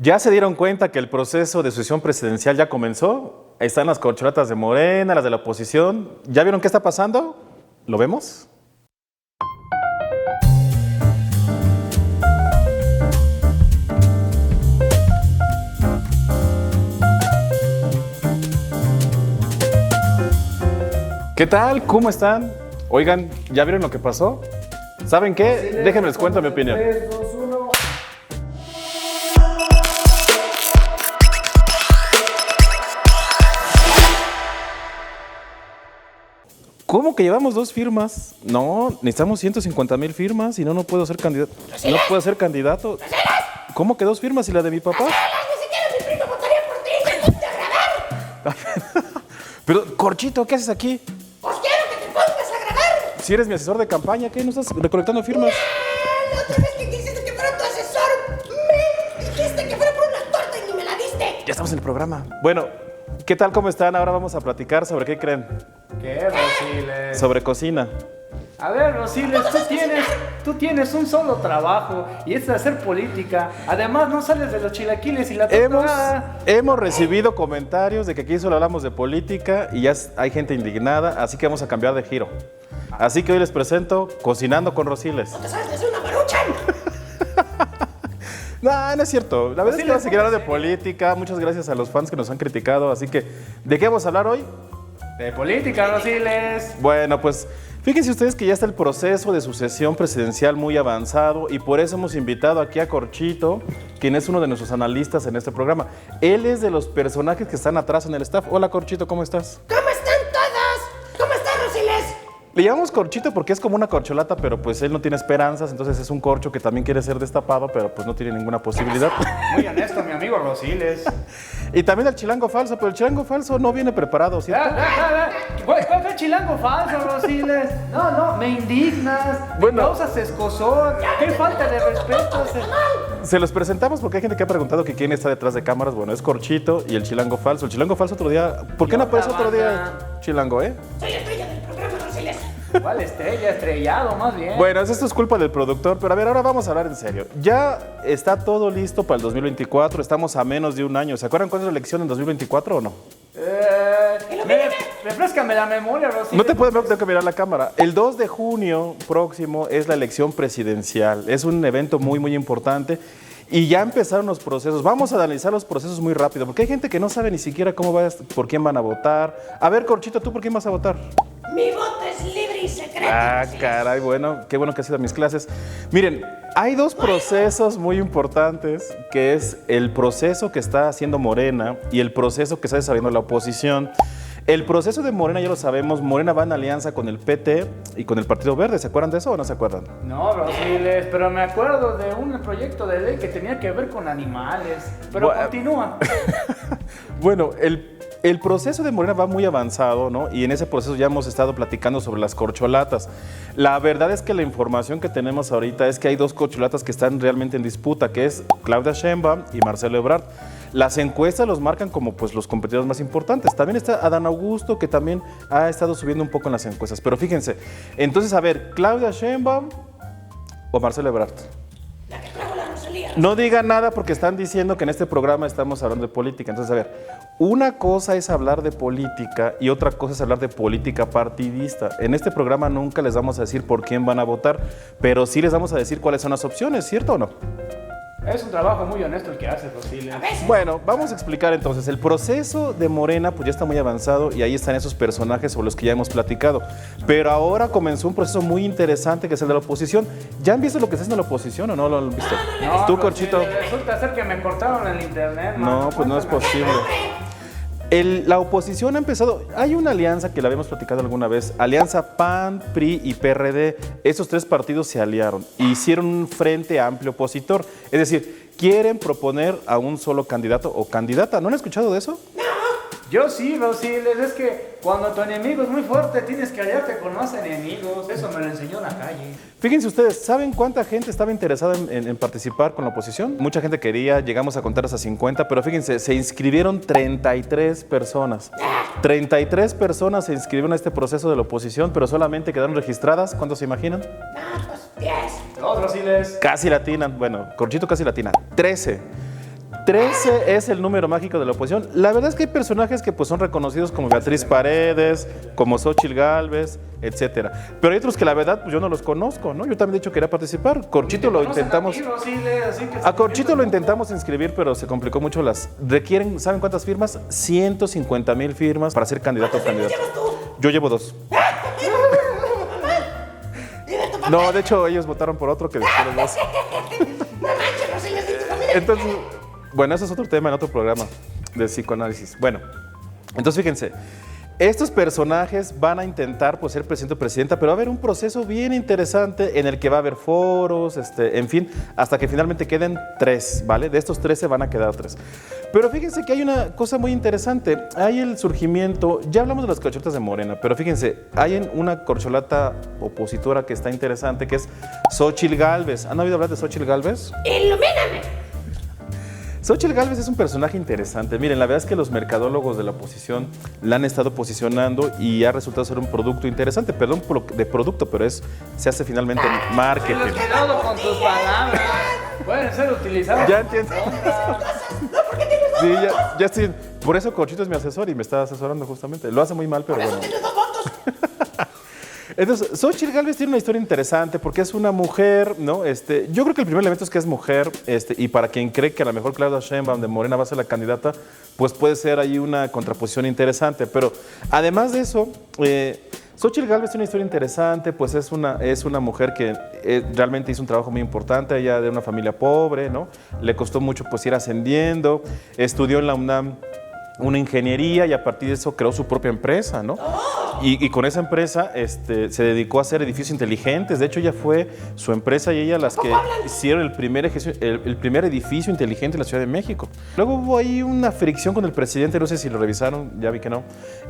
¿Ya se dieron cuenta que el proceso de sucesión presidencial ya comenzó? Ahí están las corcholatas de Morena, las de la oposición. ¿Ya vieron qué está pasando? ¿Lo vemos? ¿Qué tal? ¿Cómo están? Oigan, ¿ya vieron lo que pasó? ¿Saben qué? Déjenme les cuento mi opinión. 3, 2, 1. ¿Cómo que llevamos 2 firmas? No, necesitamos 150,000 firmas y no puedo ser candidato. No puedo ser candidato. ¿Cómo que 2 firmas y la de mi papá? Ni siquiera mi primo votaría por ti, ponte a grabar. Pero, Corchito, ¿qué haces aquí? Pues quiero que te pongas a grabar. Si eres mi asesor de campaña, ¿qué? ¿No estás recolectando firmas? La otra vez que quisiste que fuera tu asesor, me dijiste que fuera por una torta y ni me la diste. Ya estamos en el programa. Bueno, ¿qué tal? ¿Cómo están? Ahora vamos a platicar sobre qué creen. ¿Qué, Rosiles? Sobre cocina. A ver, Rosiles, tú tienes un solo trabajo y es hacer política. Además, no sales de los chilaquiles y la torta. Hemos recibido comentarios de que aquí solo hablamos de política y ya hay gente indignada, así que vamos a cambiar de giro. Así que hoy les presento Cocinando con Rosiles. ¿No te sabes de hacer una maruchan? No es cierto. La verdad es que vamos a seguir hablando de política. Muchas gracias a los fans que nos han criticado. Así que, ¿de qué vamos a hablar hoy? De política, Rosiles. Bueno, pues fíjense ustedes que ya está el proceso de sucesión presidencial muy avanzado y por eso hemos invitado aquí a Corchito, quien es uno de nuestros analistas en este programa. Él es de los personajes que están atrás en el staff. Hola, Corchito, ¿cómo estás? ¿Cómo están todos? ¿Cómo estás, Rosiles? Le llamamos Corchito porque es como una corcholata, pero pues él no tiene esperanzas, entonces es un corcho que también quiere ser destapado, pero pues no tiene ninguna posibilidad. Muy honesto, mi amigo Rosiles. Y también el chilango falso, pero el chilango falso no viene preparado, ¿cierto? ¿Cuál fue chilango falso, Rosiles? No, me indignas. Bueno. Me causas escozor. Qué falta de respeto. Se los presentamos porque hay gente que ha preguntado que quién está detrás de cámaras. Bueno, es Corchito y el chilango falso. El chilango falso otro día... ¿Por qué no aparece otro día chilango, Soy estrella del programa, Rosiles. ¿Cuál estrella? Estrellado, más bien. Bueno, esto es culpa del productor, pero a ver, ahora vamos a hablar en serio. Ya está todo listo para el 2024, estamos a menos de un año. ¿Se acuerdan cuándo es la elección en 2024 o no? Refréscame la memoria, Rosiles. No te puedo ver, tengo que mirar la cámara. El 2 de junio próximo es la elección presidencial. Es un evento muy, muy importante. Y ya empezaron los procesos. Vamos a analizar los procesos muy rápido, porque hay gente que no sabe ni siquiera por quién van a votar. A ver, Corchito, ¿tú por quién vas a votar? Mi voto es libre y secreto. Ah, Rosiles. caray, bueno, qué bueno que has ido a mis clases. Miren, hay 2 procesos muy importantes, que es el proceso que está haciendo Morena y el proceso que está desarrollando la oposición. El proceso de Morena ya lo sabemos, Morena va en alianza con el PT y con el Partido Verde. ¿Se acuerdan de eso o no se acuerdan? No, Rosiles, pero me acuerdo de un proyecto de ley que tenía que ver con animales. Pero Bueno. continúa. Bueno, el proceso de Morena va muy avanzado, ¿no? Y en ese proceso ya hemos estado platicando sobre las corcholatas. La verdad es que la información que tenemos ahorita es que hay 2 corcholatas que están realmente en disputa, que es Claudia Sheinbaum y Marcelo Ebrard. Las encuestas los marcan como pues los competidores más importantes. También está Adán Augusto, que también ha estado subiendo un poco en las encuestas. Pero fíjense, entonces a ver, Claudia Sheinbaum o Marcelo Ebrard. La que trajo la Rosalía. No digan nada porque están diciendo que en este programa estamos hablando de política. Entonces, a ver, una cosa es hablar de política y otra cosa es hablar de política partidista. En este programa nunca les vamos a decir por quién van a votar, pero sí les vamos a decir cuáles son las opciones, ¿cierto o no? Es un trabajo muy honesto el que hace, Rosiles. Bueno, vamos a explicar entonces. El proceso de Morena pues ya está muy avanzado y ahí están esos personajes sobre los que ya hemos platicado. Pero ahora comenzó un proceso muy interesante que es el de la oposición. ¿Ya han visto lo que está haciendo la oposición o no lo han visto? No, ¿Tú, Rosiles, Corchito? Resulta ser que me cortaron el internet. No, pues no es posible. La oposición ha empezado, hay una alianza que la habíamos platicado alguna vez, alianza PAN, PRI y PRD. Esos 3 partidos se aliaron e hicieron un frente amplio opositor. Es decir, quieren proponer a un solo candidato o candidata. ¿No han escuchado de eso? Yo sí, Rosiles, es que cuando tu enemigo es muy fuerte tienes que aliarte con más enemigos. Eso me lo enseñó en la calle. Fíjense ustedes, ¿saben cuánta gente estaba interesada en participar con la oposición? Mucha gente quería, llegamos a contar hasta 50, pero fíjense, se inscribieron 33 personas. 33 personas se inscribieron a este proceso de la oposición, pero solamente quedaron registradas. ¿Cuántos se imaginan? No, pues 10. Dos, Rosiles. Casi latinan, bueno, Corchito casi latina. 13. 13 es el número mágico de la oposición. La verdad es que hay personajes que pues son reconocidos como Beatriz Paredes, como Xóchitl Gálvez, etcétera. Pero hay otros que la verdad pues yo no los conozco, ¿no? Yo también de hecho quería participar. Corchito lo intentamos. A Corchito lo intentamos inscribir, pero se complicó mucho requieren, ¿saben cuántas firmas? 150,000 firmas para ser candidato o candidata. Yo llevo 2. No, de hecho ellos votaron por otro que después los dos. Entonces, bueno, eso es otro tema en otro programa de psicoanálisis. Bueno, entonces fíjense, estos personajes van a intentar pues, ser presidente o presidenta, pero va a haber un proceso bien interesante en el que va a haber foros, en fin, hasta que finalmente queden 3, ¿vale? De estos 13 van a quedar 3. Pero fíjense que hay una cosa muy interesante. Hay el surgimiento, ya hablamos de las corcholatas de Morena, pero fíjense, hay una corcholata opositora que está interesante, que es Xóchitl Gálvez. ¿Han oído hablar de Xóchitl Gálvez? ¡Ilumíname! Xóchitl Gálvez es un personaje interesante. Miren, la verdad es que los mercadólogos de la oposición la han estado posicionando y ha resultado ser un producto interesante. Perdón de producto, pero se hace finalmente en marketing. Cuidado con tus palabras. Pueden ser utilizadas. Ya entiendo. Sí, ya estoy. Por eso Corchito es mi asesor y me está asesorando justamente. Lo hace muy mal, pero bueno. Entonces, Xóchitl Gálvez tiene una historia interesante porque es una mujer, ¿no? Yo creo que el primer elemento es que es mujer, y para quien cree que a lo mejor Claudia Sheinbaum de Morena va a ser la candidata, pues puede ser ahí una contraposición interesante. Pero además de eso, Xóchitl Gálvez tiene una historia interesante, pues es una mujer que realmente hizo un trabajo muy importante, ella de una familia pobre, ¿no? Le costó mucho pues ir ascendiendo, estudió en la UNAM una ingeniería y a partir de eso creó su propia empresa, ¿no? Y con esa empresa se dedicó a hacer edificios inteligentes. De hecho, ella fue su empresa y ella las que hicieron el primer edificio inteligente en la Ciudad de México. Luego hubo ahí una fricción con el presidente, no sé si lo revisaron, ya vi que no,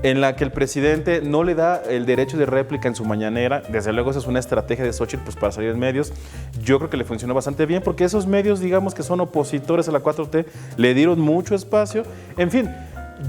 en la que el presidente no le da el derecho de réplica en su mañanera. Desde luego esa es una estrategia de Xóchitl pues, para salir en medios. Yo creo que le funcionó bastante bien porque esos medios, digamos que son opositores a la 4T, le dieron mucho espacio. En fin,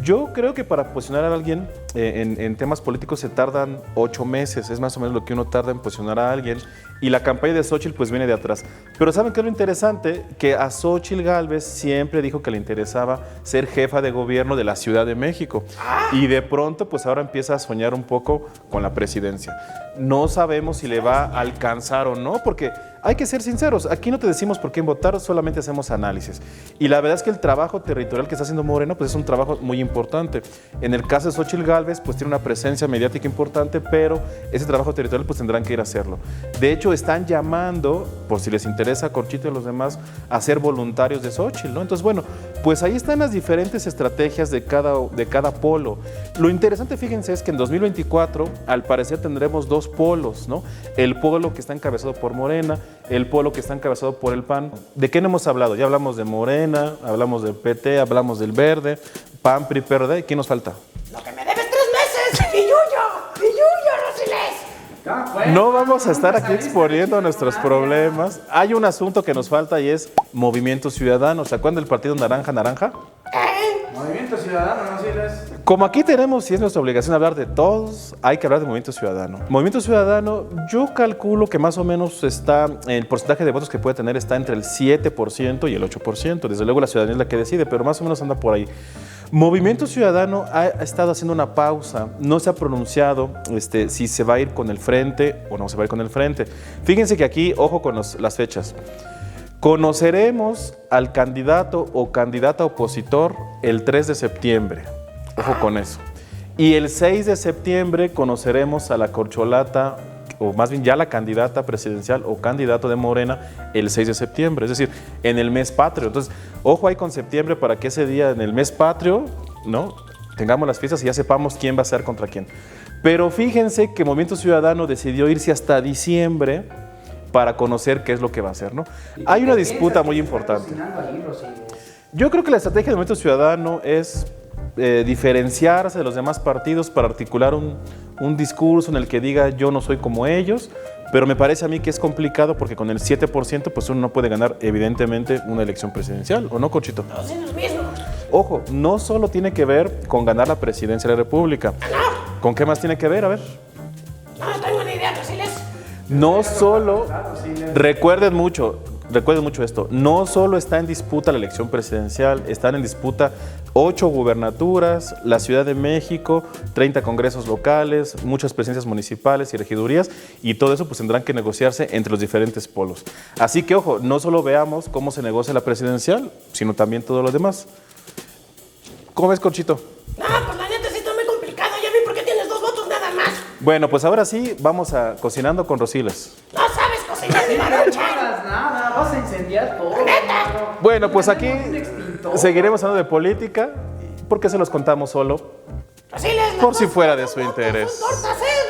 yo creo que para posicionar a alguien en temas políticos se tardan 8 meses, es más o menos lo que uno tarda en posicionar a alguien, y la campaña de Xóchitl pues viene de atrás. Pero ¿saben qué es lo interesante? Que a Xóchitl Gálvez siempre dijo que le interesaba ser jefa de gobierno de la Ciudad de México, y de pronto pues ahora empieza a soñar un poco con la presidencia. No sabemos si le va a alcanzar o no, porque hay que ser sinceros, aquí no te decimos por quién votar, solamente hacemos análisis. Y la verdad es que el trabajo territorial que está haciendo Moreno pues es un trabajo muy importante. En el caso de Xóchitl Gálvez pues tiene una presencia mediática importante, pero ese trabajo territorial pues tendrán que ir a hacerlo. De hecho están llamando, por si les interesa a Corchito y a los demás, a ser voluntarios de Xóchitl, ¿no? Entonces bueno, pues ahí están las diferentes estrategias de cada polo. Lo interesante, fíjense, es que en 2024 al parecer tendremos 2 polos, ¿no? El polo que está encabezado por Morena, el polo que está encabezado por el PAN. ¿De qué no hemos hablado? Ya hablamos de Morena, hablamos del PT, hablamos del Verde, PAN, PRI, PRD. ¿Qué nos falta? Lo que me debes 3 meses. Y Yuyo, Rosiles. No vamos a estar aquí exponiendo nuestros problemas. Hay un asunto que nos falta y es Movimiento Ciudadano. ¿Se acuerdan del partido Naranja? Movimiento Ciudadano, Rosiles. Como aquí tenemos, y es nuestra obligación hablar de todos, hay que hablar de Movimiento Ciudadano. Movimiento Ciudadano, yo calculo que más o menos el porcentaje de votos que puede tener está entre el 7% y el 8%. Desde luego la ciudadanía es la que decide, pero más o menos anda por ahí. Movimiento Ciudadano ha estado haciendo una pausa, no se ha pronunciado si se va a ir con el frente o no se va a ir con el frente. Fíjense que aquí, ojo con las fechas. Conoceremos al candidato o candidata opositor el 3 de septiembre. Ojo con eso. Y el 6 de septiembre conoceremos a la corcholata, o más bien ya la candidata presidencial o candidato de Morena el 6 de septiembre, es decir, en el mes patrio. Entonces, ojo ahí con septiembre para que ese día en el mes patrio, ¿no?, tengamos las fiestas y ya sepamos quién va a ser contra quién. Pero fíjense que Movimiento Ciudadano decidió irse hasta diciembre para conocer qué es lo que va a hacer, ¿no? Hay una disputa muy importante. Yo creo que la estrategia del Movimiento Ciudadano es diferenciarse de los demás partidos para articular un discurso en el que diga yo no soy como ellos, pero me parece a mí que es complicado porque con el 7% pues uno no puede ganar evidentemente una elección presidencial, ¿o no, Corchito? Todos en los mismos. Ojo, no solo tiene que ver con ganar la presidencia de la República. ¿Con qué más tiene que ver? A ver. No tengo ni idea, Rosiles. No solo, recuerden mucho, recuerden mucho esto, no solo está en disputa la elección presidencial, están en disputa 8 gubernaturas, la Ciudad de México, 30 congresos locales, muchas presidencias municipales y regidurías, y todo eso pues tendrán que negociarse entre los diferentes polos. Así que, ojo, no solo veamos cómo se negocia la presidencial, sino también todo lo demás. ¿Cómo ves, Conchito? No, pues la neta sí está muy complicado. Ya vi por qué tienes 2 votos nada más. Bueno, pues ahora sí, vamos a Cocinando con Rosiles. No sabes cocinar ni No maruchan. hagas nada, vas a incendiar todo. mano. Bueno, pues aquí Un extintor. seguiremos hablando de política, porque se los contamos solo Rosiles, por si fuera de su interés. Son tortas, ¿eh?